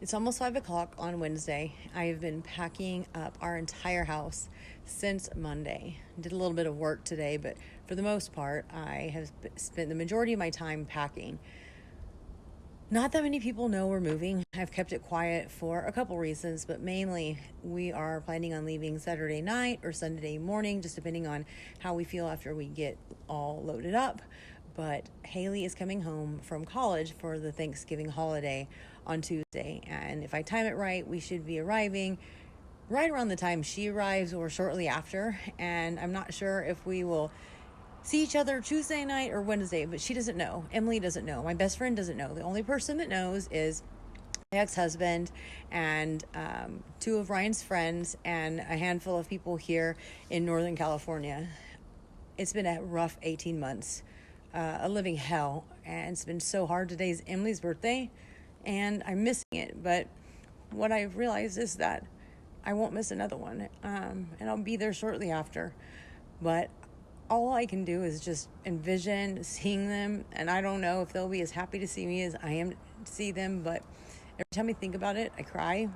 It's almost 5 o'clock on Wednesday. I have been packing up our entire house since Monday. Did a little bit of work today, but for the most part, I have spent the majority of my time packing. Not that many people know we're moving. I've kept it quiet for a couple reasons, but mainly we are planning on leaving Saturday night or Sunday morning, just depending on how we feel after we get all loaded up. But Haley is coming home from college for the Thanksgiving holiday on Tuesday. And if I time it right, we should be arriving right around the time she arrives or shortly after. And I'm not sure if we will see each other Tuesday night or Wednesday, but she doesn't know. Emily doesn't know. My best friend doesn't know. The only person that knows is my ex-husband and two of Ryan's friends and a handful of people here in Northern California. It's been a rough 18 months. A living hell, and it's been so hard. Today's Emily's birthday and I'm missing it, but what I've realized is that I won't miss another one, and I'll be there shortly after. But all I can do is just envision seeing them, and I don't know if they'll be as happy to see me as I am to see them, but every time I think about it, I cry.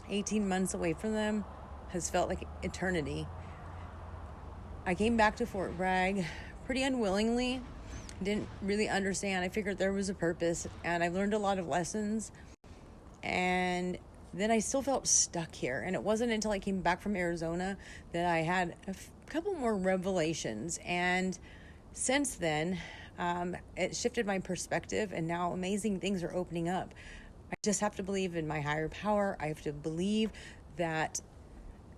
18 months away from them has felt like eternity. I came back to Fort Bragg pretty unwillingly, didn't really understand. I figured there was a purpose, and I've learned a lot of lessons, and then I still felt stuck here. And it wasn't until I came back from Arizona that I had a couple more revelations, and since then it shifted my perspective, and now amazing things are opening up. I just have to believe in my higher power. I have to believe that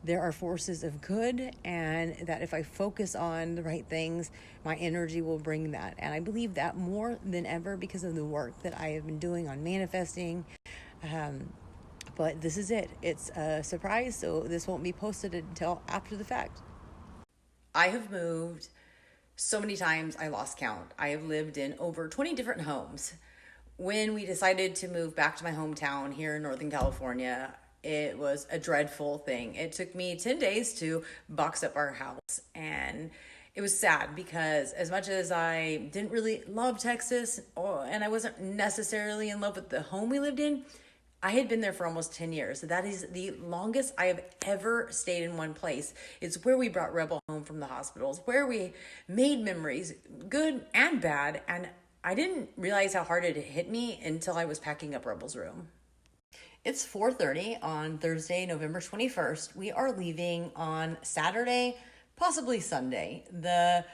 there are forces of good, and that if I focus on the right things, my energy will bring that. And I believe that more than ever because of the work that I have been doing on manifesting. But this is it. It's a surprise, so this won't be posted until after the fact. I have moved so many times I lost count. I have lived in over 20 different homes. When we decided to move back to my hometown here in Northern California, it was a dreadful thing. It took me 10 days to box up our house, and it was sad because as much as I didn't really love Texas, and I wasn't necessarily in love with the home we lived in, I had been there for almost 10 years. So that is the longest I have ever stayed in one place. It's where we brought Rebel home from the hospitals, where we made memories, good and bad, and I didn't realize how hard it hit me until I was packing up Rebel's room. It's 4:30 on Thursday, November 21st. We are leaving on Saturday, possibly Sunday. The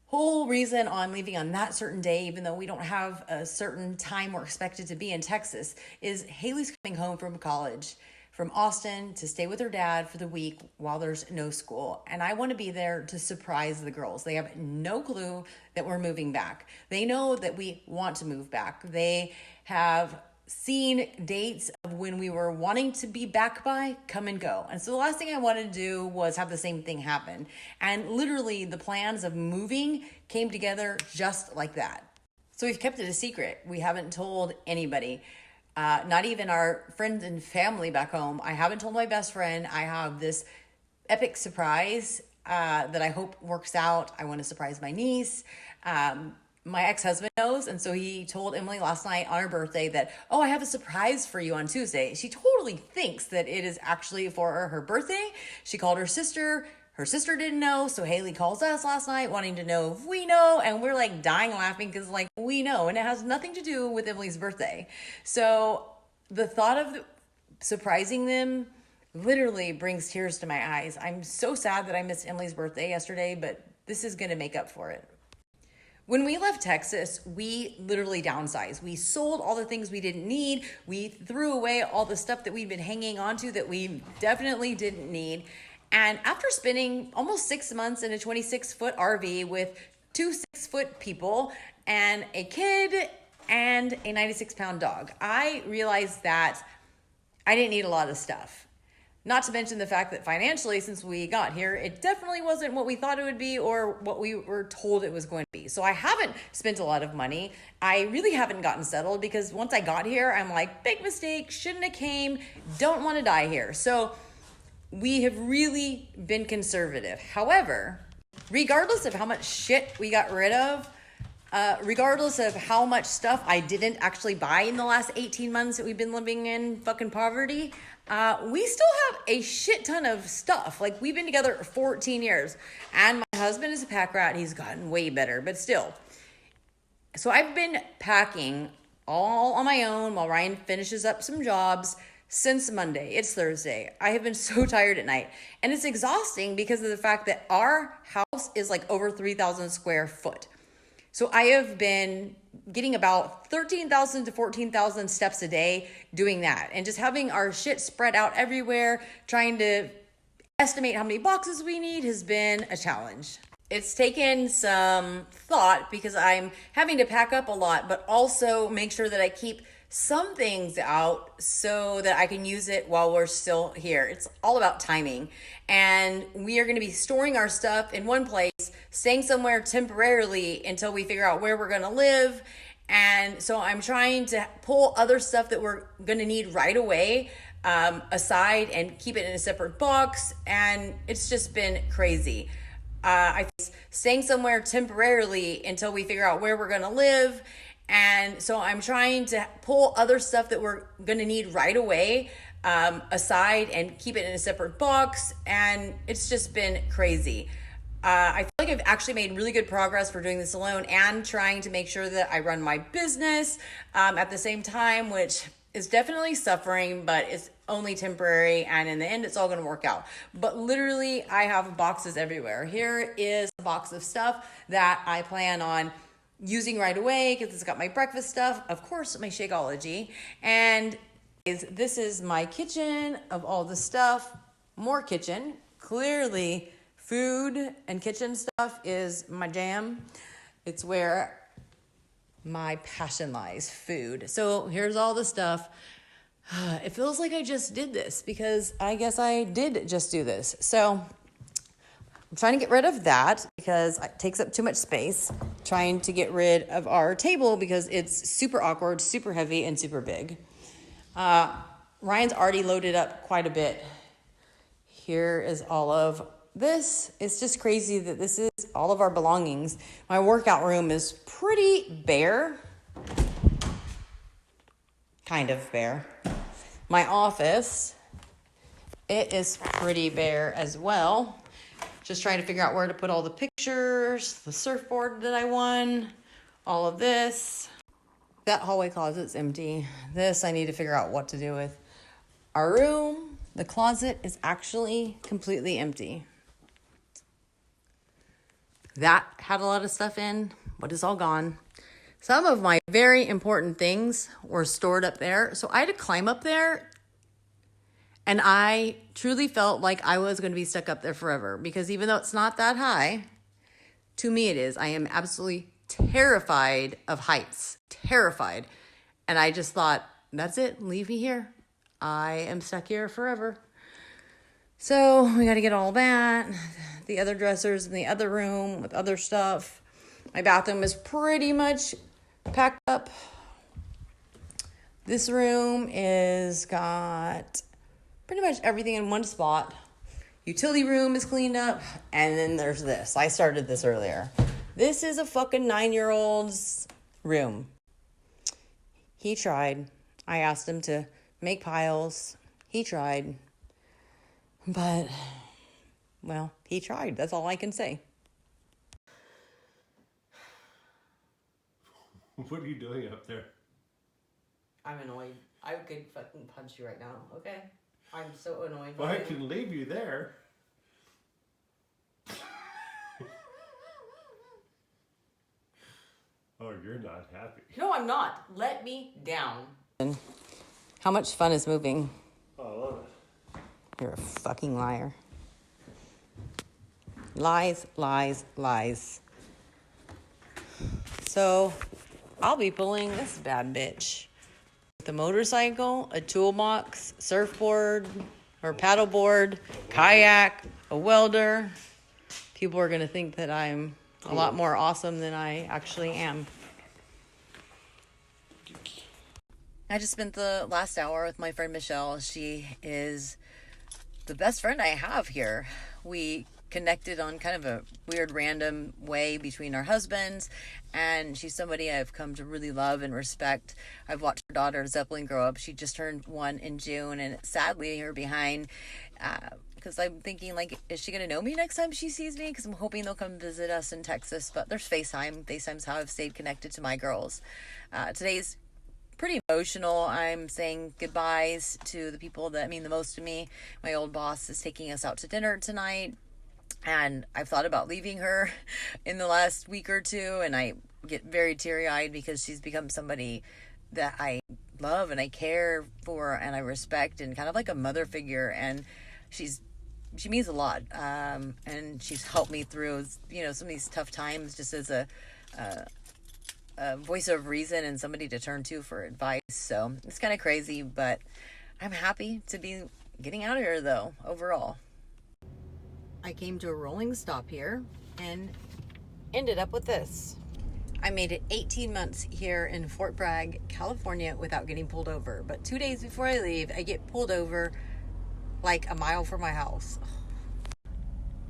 whole reason on leaving on that certain day, even though we don't have a certain time we're expected to be in Texas, is Haley's coming home from college from Austin to stay with her dad for the week while there's no school. And I want to be there to surprise the girls. They have no clue that we're moving back. They know that we want to move back. They have seen dates of when we were wanting to be back by come and go. And so the last thing I wanted to do was have the same thing happen. And literally the plans of moving came together just like that. So we've kept it a secret. We haven't told anybody, not even our friends and family back home. I haven't told my best friend. I have this epic surprise that I hope works out. I want to surprise my niece. My ex-husband knows, and so he told Emily last night on her birthday that, I have a surprise for you on Tuesday. She totally thinks that it is actually for her birthday. She called her sister. Her sister didn't know, so Haley calls us last night wanting to know if we know, and we're like dying laughing because we know, and it has nothing to do with Emily's birthday. So the thought of surprising them literally brings tears to my eyes. I'm so sad that I missed Emily's birthday yesterday, but this is going to make up for it. When we left Texas, we literally downsized. We sold all the things we didn't need. We threw away all the stuff that we'd been hanging on to that we definitely didn't need. And after spending almost 6 months in a 26-foot RV with two 6-foot people and a kid and a 96-pound dog, I realized that I didn't need a lot of stuff. Not to mention the fact that financially, since we got here, it definitely wasn't what we thought it would be or what we were told it was going to be. So I haven't spent a lot of money. I really haven't gotten settled because once I got here, I'm like, big mistake, shouldn't have came, don't want to die here. So we have really been conservative. However, regardless of how much shit we got rid of, Regardless of how much stuff I didn't actually buy in the last 18 months that we've been living in fucking poverty, we still have a shit ton of stuff. Like, we've been together for 14 years, and my husband is a pack rat. He's gotten way better, but still. So I've been packing all on my own while Ryan finishes up some jobs since Monday. It's Thursday. I have been so tired at night, and it's exhausting because of the fact that our house is like over 3,000 square foot. So I have been getting about 13,000 to 14,000 steps a day doing that, and just having our shit spread out everywhere, trying to estimate how many boxes we need has been a challenge. It's taken some thought because I'm having to pack up a lot, but also make sure that I keep some things out so that I can use it while we're still here. It's all about timing. And we are going to be storing our stuff in one place, staying somewhere temporarily until we figure out where we're going to live. And so I'm trying to pull other stuff that we're going to need right away aside and keep it in a separate box. And it's just been crazy. I think staying somewhere temporarily until we figure out where we're going to live. And so I'm trying to pull other stuff that we're going to need right away aside and keep it in a separate box. And it's just been crazy. I feel like I've actually made really good progress for doing this alone and trying to make sure that I run my business at the same time, which is definitely suffering, but it's only temporary. And in the end, it's all going to work out. But literally, I have boxes everywhere. Here is a box of stuff that I plan on using right away because it's got my breakfast stuff, of course, my Shakeology, and this is my kitchen of all the stuff. More kitchen. Clearly, food and kitchen stuff is my jam. It's where my passion lies, food. So here's all the stuff. It feels like I just did this because I guess I did just do this. So I'm trying to get rid of that because it takes up too much space. Trying to get rid of our table because it's super awkward, super heavy, and super big. Ryan's already loaded up quite a bit. Here is all of this. It's just crazy that this is all of our belongings. My workout room is pretty bare. Kind of bare. My office, it is pretty bare as well. Just trying to figure out where to put all the pictures, the surfboard that I won, all of this. That hallway closet's empty. This I need to figure out what to do with. Our room, the closet is actually completely empty. That had a lot of stuff in, but it's all gone. Some of my very important things were stored up there, so I had to climb up there. And I truly felt like I was going to be stuck up there forever because even though it's not that high, to me it is. I am absolutely terrified of heights. Terrified. And I just thought, that's it. Leave me here. I am stuck here forever. So we got to get all that. The other dressers in the other room with other stuff. My bathroom is pretty much packed up. This room is got pretty much everything in one spot. Utility room is cleaned up. And then there's this. I started this earlier. This is a fucking 9-year-old's room. He tried. I asked him to make piles. He tried. But, well, he tried. That's all I can say. What are you doing up there? I'm annoyed. I could fucking punch you right now, okay? I'm so annoyed. Well, I can leave you there. Oh, you're not happy. No, I'm not. Let me down. How much fun is moving? Oh, I love it. You're a fucking liar. Lies, lies, lies. So, I'll be pulling this bad bitch. The motorcycle, a toolbox, surfboard, or paddleboard, kayak, a welder. People are going to think that I'm a lot more awesome than I actually am. I just spent the last hour with my friend Michelle. She is the best friend I have here. We connected on kind of a weird random way between our husbands, and she's somebody I've come to really love and respect. I've watched her daughter Zeppelin grow up. She just turned 1 in June, and it's sad leaving her behind, because I'm thinking, like, is she going to know me next time she sees me? Because I'm hoping they'll come visit us in Texas. But there's FaceTime. FaceTime's how I've stayed connected to my girls. Today's pretty emotional. I'm saying goodbyes to the people that mean the most to me. My old boss is taking us out to dinner tonight, and I've thought about leaving her in the last week or two, and I get very teary-eyed because she's become somebody that I love and I care for and I respect, and kind of like a mother figure, and she means a lot, and she's helped me through, some of these tough times, just as a voice of reason and somebody to turn to for advice. So it's kind of crazy, but I'm happy to be getting out of here, though, overall. I came to a rolling stop here and ended up with this. I made it 18 months here in Fort Bragg, California, without getting pulled over. But 2 days before I leave, I get pulled over like a mile from my house.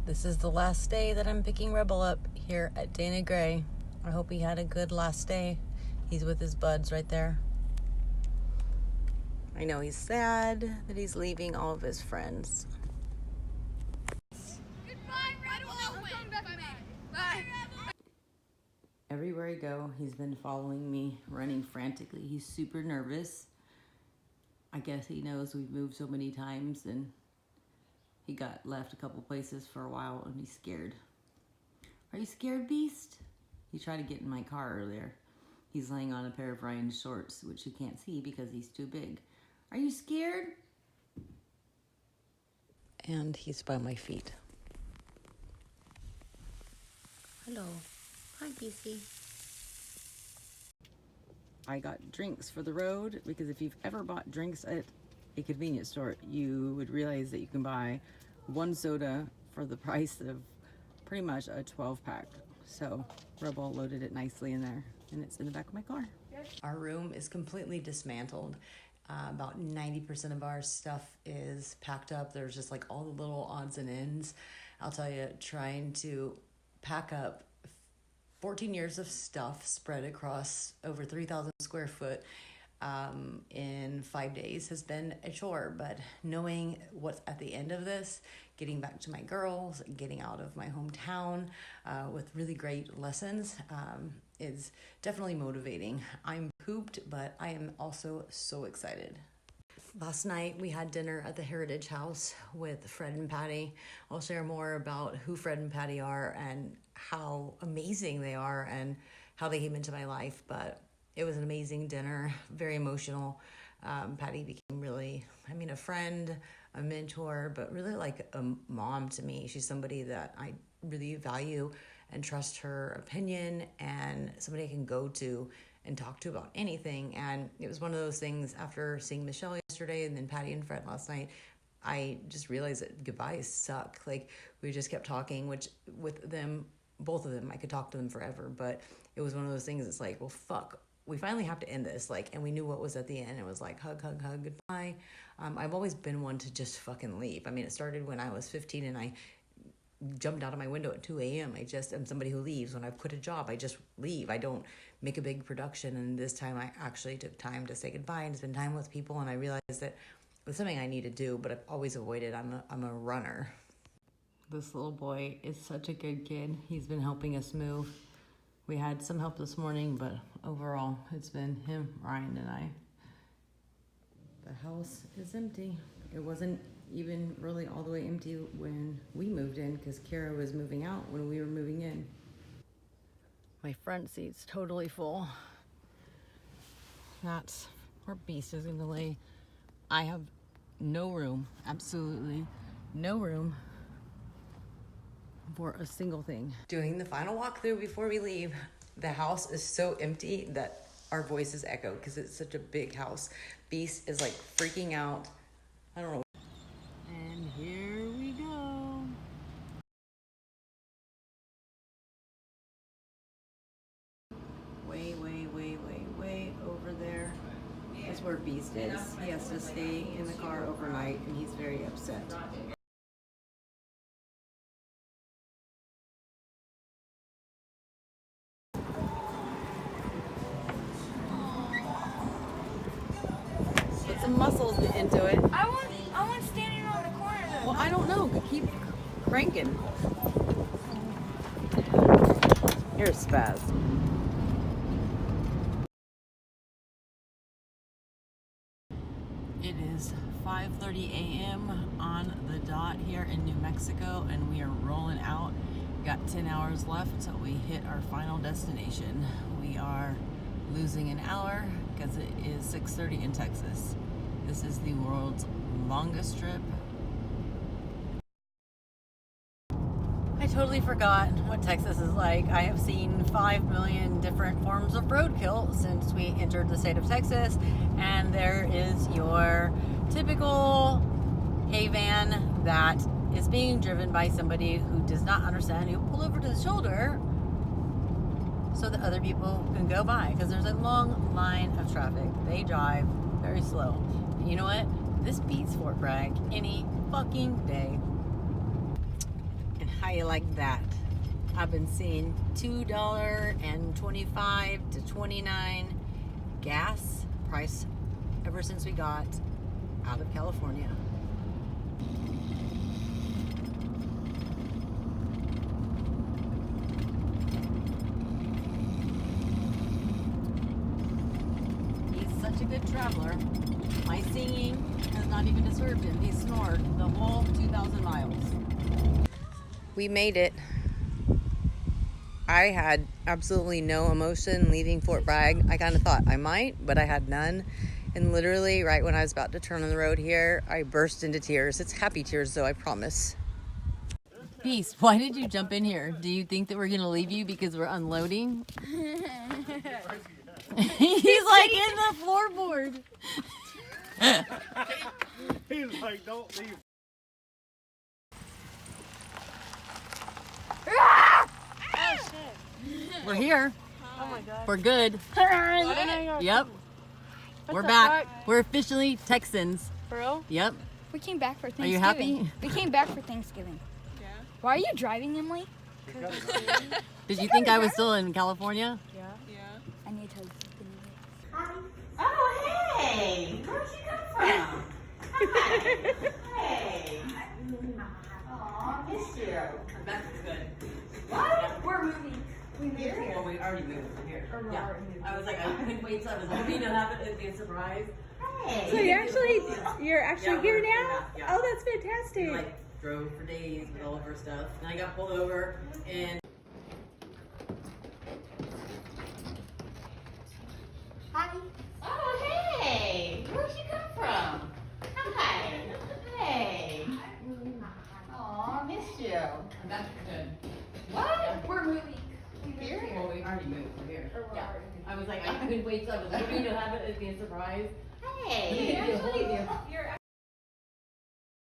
This is the last day that I'm picking Rebel up here at Dana Gray. I hope he had a good last day. He's with his buds right there. I know he's sad that he's leaving all of his friends. Goodbye, Rebel. Bye. Everywhere I go, he's been following me, running frantically. He's super nervous. I guess he knows we've moved so many times, and he got left a couple places for a while, and he's scared. Are you scared, Beast? He tried to get in my car earlier. He's laying on a pair of Ryan's shorts, which you can't see because he's too big. Are you scared? And he's by my feet. Hello. Hi, Beastie. I got drinks for the road, because if you've ever bought drinks at a convenience store, you would realize that you can buy one soda for the price of pretty much a 12-pack. So Rebel loaded it nicely in there, and it's in the back of my car. Our room is completely dismantled. About 90% of our stuff is packed up. There's just like all the little odds and ends. I'll tell you, trying to pack up 14 years of stuff spread across over 3,000 square foot in 5 days has been a chore, but knowing what's at the end of this, getting back to my girls, getting out of my hometown with really great lessons is definitely motivating. I'm pooped, but I am also so excited. Last night we had dinner at the Heritage House with Fred and Patty. I'll share more about who Fred and Patty are and how amazing they are and how they came into my life, but it was an amazing dinner, very emotional. Patty became really, a friend, a mentor, but really like a mom to me. She's somebody that I really value and trust her opinion, and somebody I can go to and talk to about anything. And it was one of those things, after seeing Michelle yesterday and then Patty and Fred last night, I just realized that goodbyes suck. Like, we just kept talking, which with them, both of them, I could talk to them forever, but it was one of those things. It's like, well, fuck, we finally have to end this. Like, and we knew what was at the end. It was like hug, hug, hug, goodbye. I've always been one to just fucking leave. It started when I was 15 and I jumped out of my window at 2 a.m. I'm somebody who leaves. When I quit a job, I just leave. I don't make a big production. And this time I actually took time to say goodbye and spend time with people. And I realized that it was something I need to do, but I've always avoided. I'm a runner. This little boy is such a good kid. He's been helping us move. We had some help this morning, but overall it's been him, Ryan, and I. The house is empty. It wasn't even really all the way empty when we moved in, because Kara was moving out when we were moving in. My front seat's totally full. That's where Beast is gonna lay. I have no room, absolutely no room for a single thing. Doing the final walkthrough before we leave, the house is so empty that our voices echo because it's such a big house. Beast is like freaking out. I don't know. And here we go. Way over there. That's where Beast is. He has to stay in the car overnight, and he's very upset. wheels into it. I want standing on the corner. Well, I don't know. Keep cranking. You're a spaz. It is 5:30 a.m. on the dot here in New Mexico, and we are rolling out. Got 10 hours left till we hit our final destination. We are losing an hour because it is 6:30 in Texas. This is the world's longest trip. I totally forgot what Texas is like. I have seen 5 million different forms of roadkill since we entered the state of Texas, and there is your typical hay van that is being driven by somebody who does not understand. You pull over to the shoulder so that other people can go by because there's a long line of traffic. They drive very slow. And you know what? This beats Fort Bragg any fucking day. And how you like that? I've been seeing $2.25 to $2.29 gas price ever since we got out of California. Such a good traveler. My singing has not even disturbed him. He snored the whole 2,000 miles. We made it. I had absolutely no emotion leaving Fort Bragg. I kind of thought I might, but I had none. And literally right when I was about to turn on the road here, I burst into tears. It's happy tears though, I promise. Beast, why did you jump in here? Do you think that we're going to leave you because we're unloading? He's like in the floorboard. He's like, don't leave. Oh shit. We're here. Oh my god. We're good. Yep. We're back. We're officially Texans. For real? Yep. We came back for Are Thanksgiving. you happy? We came back for Thanksgiving. Yeah. Why are you driving, Emily? Did you think I was still in California? Yeah. Yeah. I need to tell you something. Oh, hey! Where'd you come from? Hi. Hey. Aw, miss you. That's good. What? We're moving. We moved here. Well, we already moved from here. Or we're Yeah. already moved. I was like, I couldn't wait till I was hoping to have it be a surprise. Hey. So you're actually here we're now? back, yeah. Oh, that's fantastic. We like drove for days with all of our stuff. And I got pulled over and Hi. Oh, hey! Where'd you come from? Hi. Hey. Aw, missed you. that's good. What? We're moving. We moved Here? here. Well, we already moved from here. Or we're Yeah. already moved. I was like, I couldn't wait till I was hoping to have it be a surprise. Hey. You're Actually, actually- you're